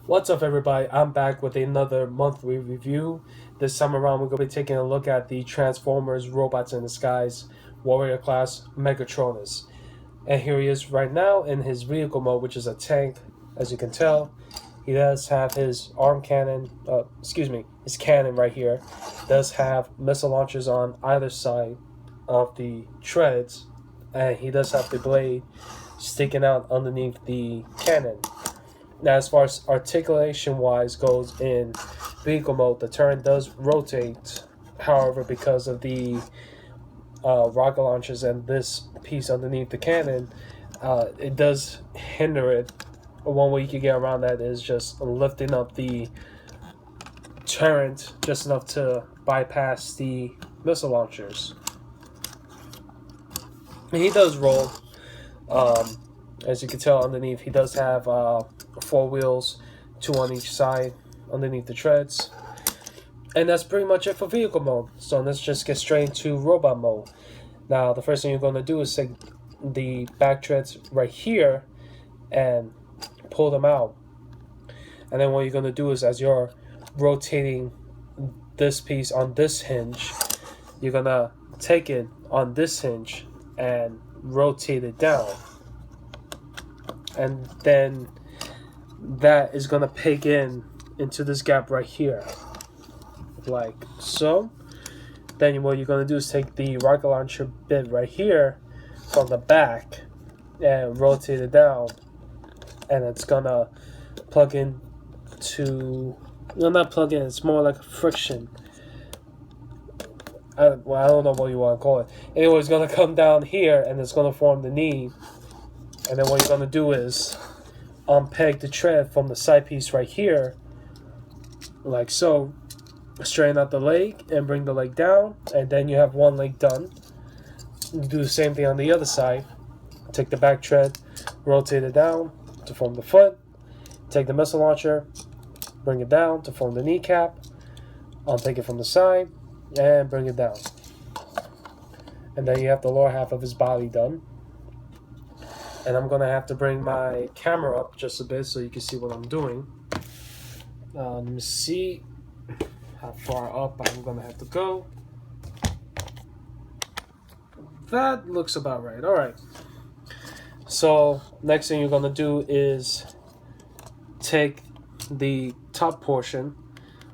What's up, everybody? I'm back with another monthly review. This time around, we're going to be taking a look at the Transformers Robots in Disguise Warrior Class Megatronus. And here he is right now in his vehicle mode, which is a tank. As you can tell, he does have his arm cannon, his cannon right here. Does have missile launchers on either side of the treads, and he does have the blade sticking out underneath the cannon. Now, as far as articulation-wise goes in vehicle mode, the turret does rotate. However, because of the rocket launchers and this piece underneath the cannon, it does hinder it. One way you can get around that is just lifting up the turret just enough to bypass the missile launchers. And he does roll. As you can tell underneath, he does have 4 wheels, 2 on each side underneath the treads. And that's pretty much it for vehicle mode. So let's just get straight into robot mode. Now, the first thing you're going to do is take the back treads right here and pull them out. And then what you're going to do is, as you're rotating this piece on this hinge, you're going to take it on this hinge and rotate it down. And then that is going to peg into this gap right here, like so. Then what you're going to do is take the rocket launcher bit right here from the back and rotate it down, and it's going to plug in to, no, not plug in, it's more like a friction. I don't know what you want to call it. Anyway, it's going to come down here and it's going to form the knee. And then what you're going to do is unpeg the tread from the side piece right here, like so. Straighten out the leg and bring the leg down, and then you have one leg done. You do the same thing on the other side. Take the back tread, rotate it down to form the foot. Take the missile launcher, bring it down to form the kneecap. Unpeg it from the side and bring it down. And then you have the lower half of his body done. And I'm going to have to bring my camera up just a bit so you can see what I'm doing. Let me see how far up I'm going to have to go. That looks about right. Alright. So, next thing you're going to do is take the top portion,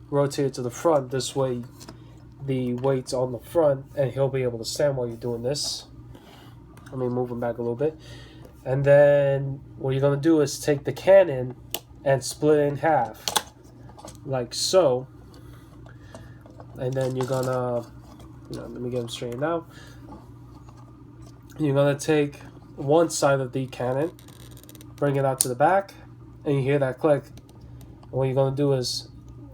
rotate it to the front. This way the weight's on the front and he'll be able to stand while you're doing this. Let me move him back a little bit. And then what you're going to do is take the cannon and split it in half, like so. And then you're going to, let me get them straightened out. You're going to take one side of the cannon, bring it out to the back, and you hear that click. And what you're going to do is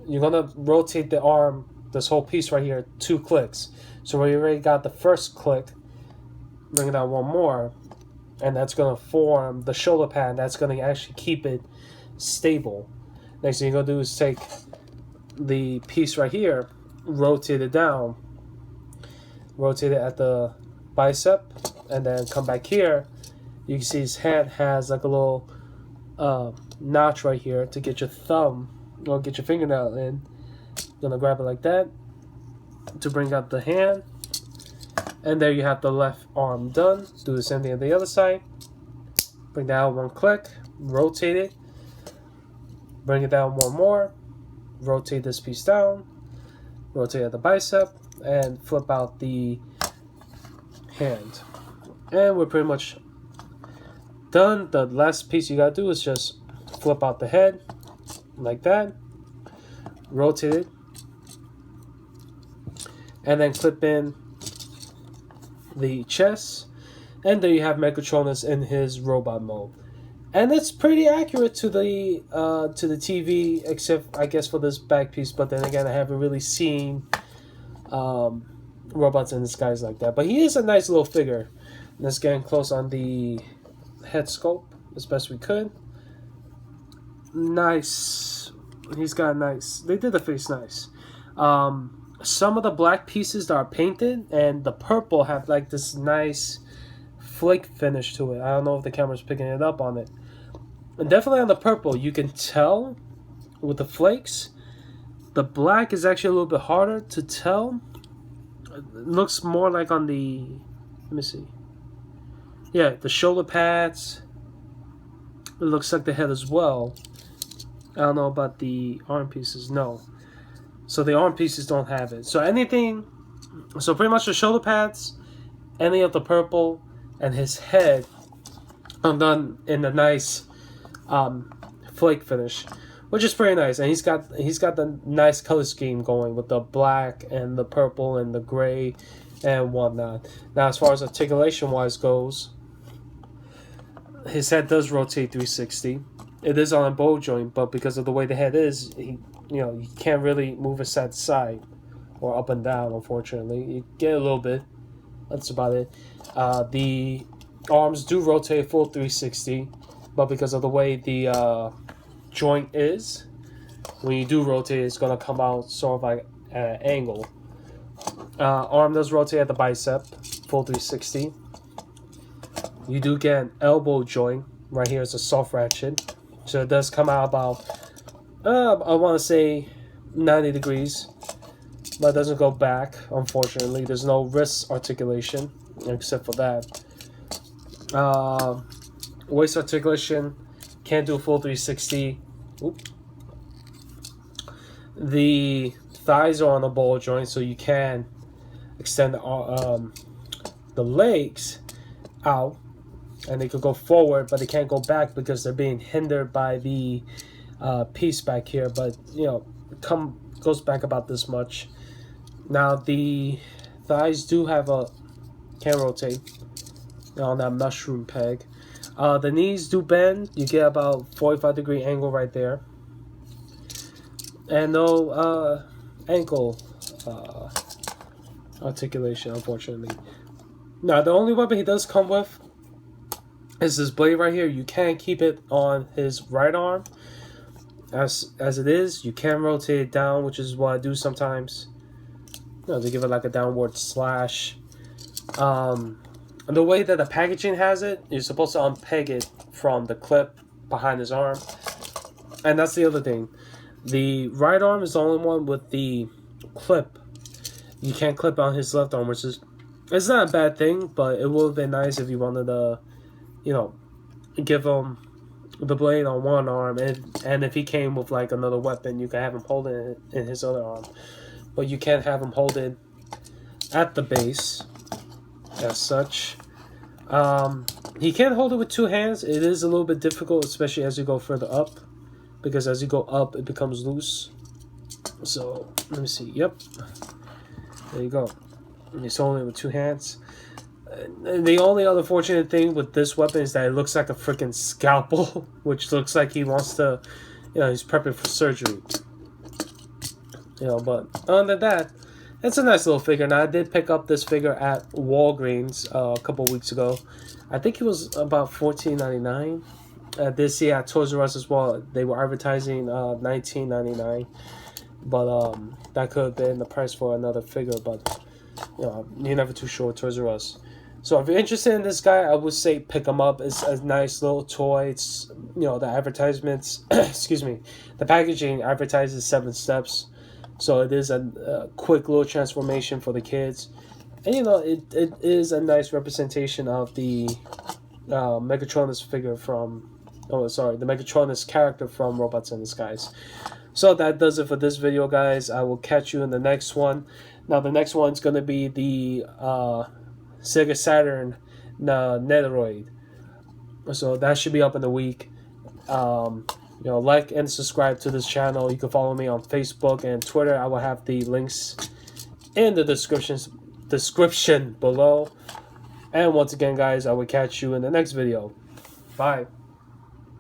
you're going to rotate the arm, this whole piece right here, 2 clicks. So where you already got the first click, bring it out one more. And that's going to form the shoulder pad. That's going to actually keep it stable. Next thing you're going to do is take the piece right here, rotate it down, rotate it at the bicep, and then come back here. You can see his hand has like a little notch right here to get your thumb or get your fingernail in. You're going to grab it like that to bring out the hand. And there you have the left arm done. Do the same thing on the other side. Bring down 1 click, rotate it, bring it down 1 more, rotate this piece down, rotate at the bicep, and flip out the hand. And we're pretty much done. The last piece you gotta do is just flip out the head, like that, rotate it, and then clip in the chest, and there you have Megatronus in his robot mode. And it's pretty accurate to the TV, except I guess for this back piece. But then again, I haven't really seen robots in disguise like that. But he is a nice little figure. Let's get in close on the head sculpt as best we could. Nice. He's got nice. They did the face nice. Some of the black pieces that are painted and the purple have like this nice flake finish to it. I don't know if the camera's picking it up on it. And definitely on the purple, you can tell with the flakes. The black is actually a little bit harder to tell. It looks more like on the, let me see. Yeah, the shoulder pads. It looks like the head as well. I don't know about the arm pieces. No. So the arm pieces don't have it. So anything, so pretty much the shoulder pads, any of the purple, and his head are done in a nice flake finish, which is pretty nice. And he's got the nice color scheme going with the black and the purple and the gray and whatnot. Now, as far as articulation wise goes, his head does rotate 360. It is on a ball joint, but because of the way the head is, you can't really move it side to side or up and down. Unfortunately, you get a little bit. That's about it. The arms do rotate full 360, but because of the way the joint is, when you do rotate, it's gonna come out sort of like at an angle. Arm does rotate at the bicep, full 360. You do get an elbow joint right here. It's a soft ratchet, so it does come out about I want to say 90 degrees, but it doesn't go back. Unfortunately, there's no wrist articulation except for that. Waist articulation, can't do full 360. Oop. The thighs are on a ball joint, so you can extend the legs out, and they could go forward, but they can't go back because they're being hindered by the piece back here. But goes back about this much. Now the thighs do have can rotate on that mushroom peg. The knees do bend. You get about 45-degree angle right there, and no ankle articulation, unfortunately. Now the only weapon he does come with is this blade right here. You can keep it on his right arm as it is. You can rotate it down, which is what I do sometimes, to give it like a downward slash. The way that the packaging has it, you're supposed to unpeg it from the clip behind his arm. And that's the other thing. The right arm is the only one with the clip. You can't clip on his left arm, which is, it's not a bad thing, but it would have been nice if you wanted to, give him the blade on one arm, and if he came with like another weapon, you can have him hold it in his other arm. But you can't have him hold it at the base as such. He can hold it with two hands. It is a little bit difficult, especially as you go further up, because as you go up, it becomes loose. So let me see. Yep, there you go. He's holding it with two hands. The only other fortunate thing with this weapon is that it looks like a freaking scalpel, which looks like he wants to, he's prepping for surgery. But other than that, it's a nice little figure. Now, I did pick up this figure at Walgreens a couple weeks ago. I think it was about $14.99. I did see at Toys R Us as well. They were advertising $19.99, but that could have been the price for another figure. But you're never too sure with Toys R Us. So if you're interested in this guy, I would say pick him up. It's a nice little toy. It's the advertisements. Excuse me, the packaging advertises 7 steps. So it is a quick little transformation for the kids. And it is a nice representation of the Megatronus figure from, the Megatronus character from Robots in Disguise. So that does it for this video, guys. I will catch you in the next one. Now the next one's going to be the Sega Saturn Netaroid. So that should be up in a week. Like and subscribe to this channel. You can follow me on Facebook and Twitter. I will have the links in the description below. And once again, guys, I will catch you in the next video. Bye.